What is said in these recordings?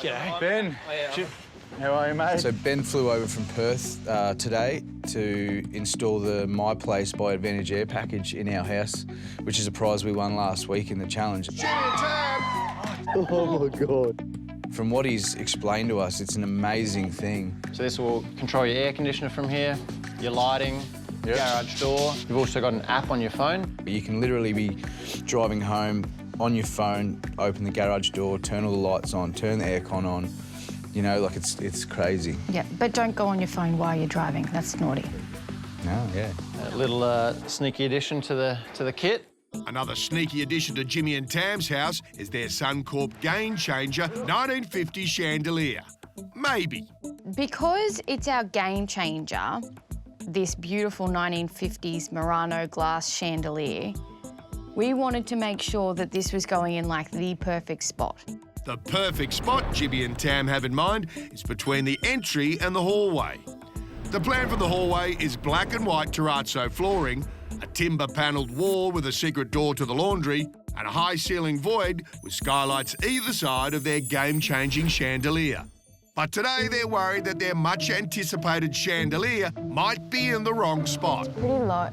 G'day. Ben, how are you, mate? So Ben flew over from Perth today to install the My Place by Advantage Air package in our house, which is a prize we won last week in the challenge. Oh, my God. From what he's explained to us, it's an amazing thing. So this will control your air conditioner from here, your lighting, Yep. garage door. You've also got an app on your phone. You can literally be driving home on your phone, open the garage door, turn all the lights on, turn the aircon on. You know, like it's crazy. Yeah, but don't go on your phone while you're driving. That's naughty. No, yeah. A little sneaky addition to the kit. Another sneaky addition to Jimmy and Tam's house is their Suncorp Game Changer 1950 chandelier. Maybe. Because it's our game changer, this beautiful 1950s Murano glass chandelier, we wanted to make sure that this was going in like the perfect spot. The perfect spot Jimmy and Tam have in mind is between the entry and the hallway. The plan for the hallway is black and white terrazzo flooring, a timber-panelled wall with a secret door to the laundry, and a high-ceiling void with skylights either side of their game-changing chandelier. But today they're worried that their much-anticipated chandelier might be in the wrong spot. Pretty low.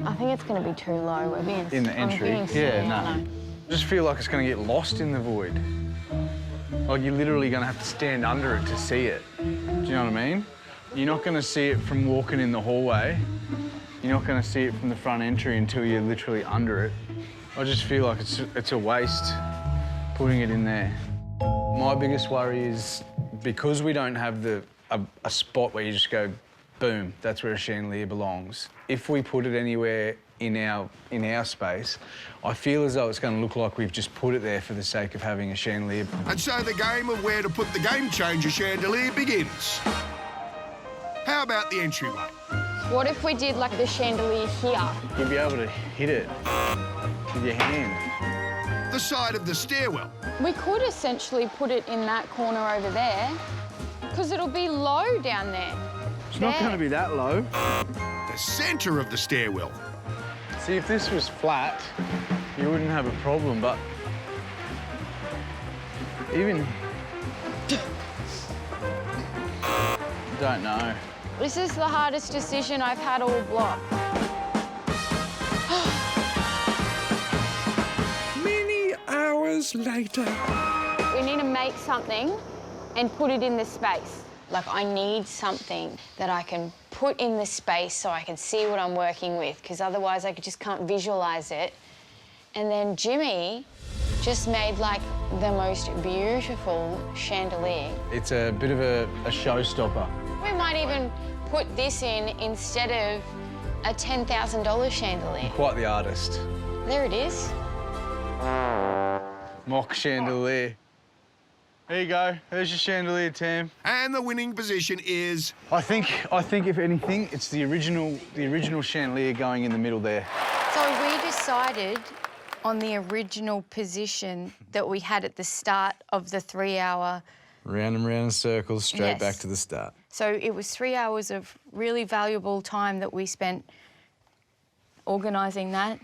I think it's going to be too low. We're being In the entry? Yeah, no. I just feel like it's going to get lost in the void. Like, you're literally going to have to stand under it to see it. Do you know what I mean? You're not going to see it from walking in the hallway. You're not going to see it from the front entry until you're literally under it. I just feel like it's a waste putting it in there. My biggest worry is because we don't have a spot where you just go, boom, that's where a chandelier belongs. If we put it anywhere in our space, I feel as though it's going to look like we've just put it there for the sake of having a chandelier. And so the game of where to put the game changer chandelier begins. How about the entryway? What if we did like the chandelier here? You'll be able to hit it with your hand. The side of the stairwell. We could essentially put it in that corner over there, because it'll be low down there. It's not going to be that low. The centre of the stairwell. See, if this was flat, you wouldn't have a problem, but even... don't know. This is the hardest decision I've had all block. Many hours later. We need to make something and put it in the space. Like, I need something that I can put in the space so I can see what I'm working with, because otherwise I just can't visualise it. And then Jimmy just made, like, the most beautiful chandelier. It's a bit of a showstopper. We might even put this in instead of a $10,000 chandelier. Quite the artist. There it is. Mock chandelier. There you go. There's your chandelier, Tam. And the winning position is... I think if anything, it's the original chandelier going in the middle there. So we decided on the original position that we had at the start of the 3-hour... Round and round in circles, straight Yes. back to the start. So it was 3 hours of really valuable time that we spent organising that.